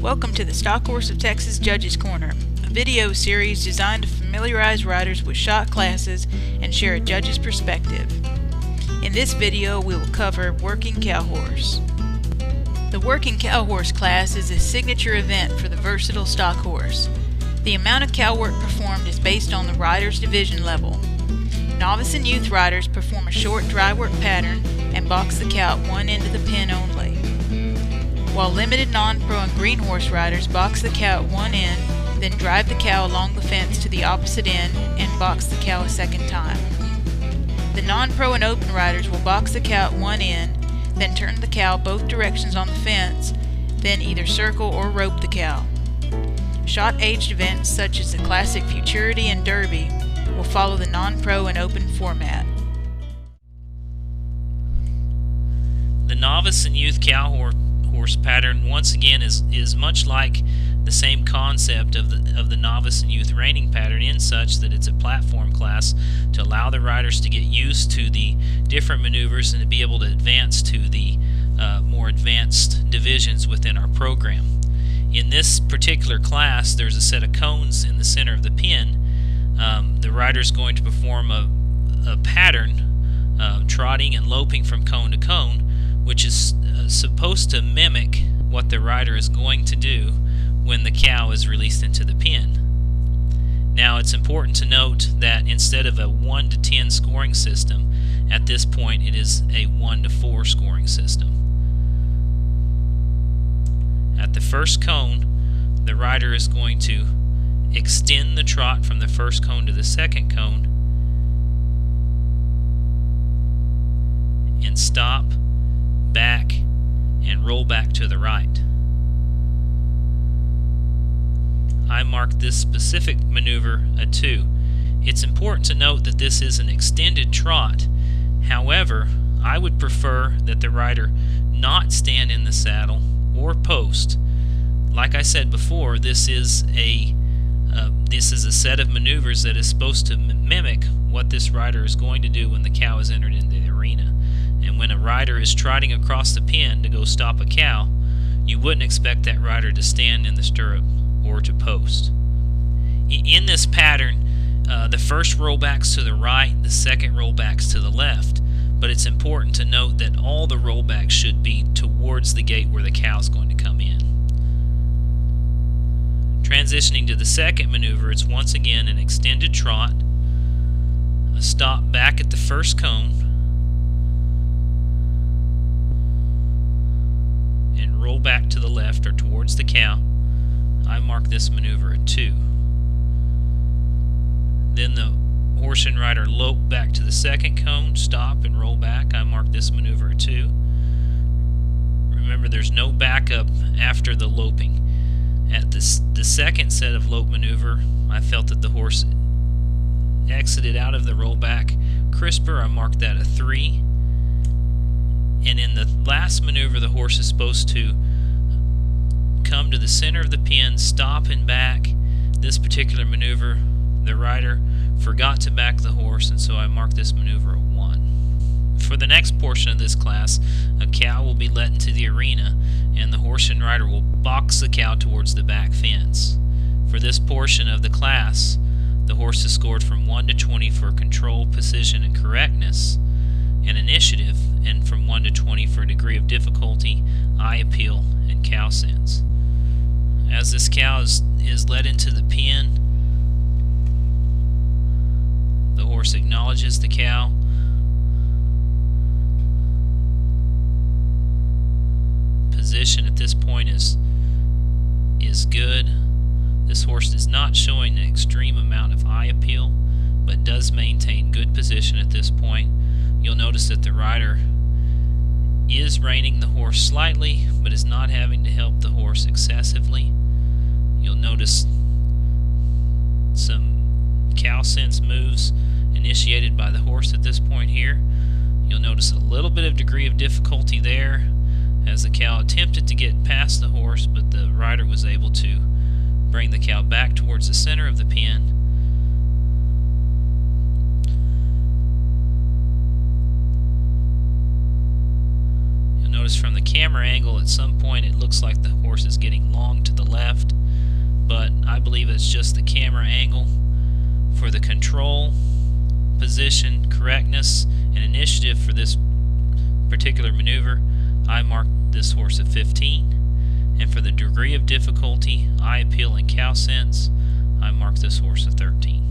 Welcome to the Stock Horse of Texas Judges Corner, a video series designed to familiarize riders with shot classes and share a judge's perspective. In this video, we will cover Working Cow Horse. The Working Cow Horse class is a signature event for the versatile stock horse. The amount of cow work performed is based on the rider's division level. Novice and Youth riders perform a short dry work pattern and box the cow at one end of the pen only, while limited non-pro and green horse riders box the cow at one end, then drive the cow along the fence to the opposite end and box the cow a second time. The non-pro and open riders will box the cow at one end, then turn the cow both directions on the fence, then either circle or rope the cow. Shot-aged events such as the Classic Futurity and Derby will follow the non-pro and open format. The Novice and Youth cow horse pattern once again is much like the same concept of the Novice and Youth reining pattern, in such that it's a platform class to allow the riders to get used to the different maneuvers and to be able to advance to the more advanced divisions within our program. In this particular class, there's a set of cones in the center of the pen. The rider is going to perform a pattern, trotting and loping from cone to cone, which is supposed to mimic what the rider is going to do when the cow is released into the pen. Now, it's important to note that instead of a 1 to 10 scoring system, at this point it is a 1 to 4 scoring system. At the first cone, the rider is going to extend the trot from the first cone to the second cone and stop, back, and roll back to the right. I marked this specific maneuver a 2. It's important to note that this is an extended trot. However, I would prefer that the rider not stand in the saddle or post. Like I said before, this is a set of maneuvers that is supposed to mimic what this rider is going to do when the cow is entered into the arena. And when a rider is trotting across the pen to go stop a cow, you wouldn't expect that rider to stand in the stirrup or to post. In this pattern, the first rollback's to the right, the second rollback's to the left, but it's important to note that all the rollbacks should be towards the gate where the cow is going to come in. Transitioning to the second maneuver, it's once again an extended trot, a stop back at the first cone, and roll back to the left or towards the cow. I mark this maneuver a 2. Then the horse and rider lope back to the second cone, stop and roll back. I mark this maneuver a 2. Remember, there's no backup after the loping. At the second set of lope maneuver, I felt that the horse exited out of the rollback crisper. I marked that a 3. And in the last maneuver, the horse is supposed to come to the center of the pen, stop and back. This particular maneuver, the rider forgot to back the horse, and so I marked this maneuver a 1. For the next portion of this class, a cow will be led into the arena, and the horse and rider will box the cow towards the back fence. For this portion of the class, the horse is scored from 1 to 20 for control, precision, and correctness, and initiative, and from 1 to 20 for degree of difficulty, eye appeal, and cow sense. As this cow is led into the pen, the horse acknowledges the cow, position at this point is good. This horse is not showing an extreme amount of eye appeal, but does maintain good position at this point. You'll notice that the rider is reining the horse slightly, but is not having to help the horse excessively. You'll notice some cow sense moves initiated by the horse at this point here. You'll notice a little bit of degree of difficulty there as the cow attempted to get past the horse, but the rider was able to bring the cow back towards the center of the pen. You'll notice from the camera camera angle, at some point it looks like the horse is getting long to the left, but I believe it's just the camera angle. For the control, position, correctness, and initiative for this particular maneuver, I marked this horse a 15. And for the degree of difficulty, eye appeal, and cow sense, I marked this horse a 13.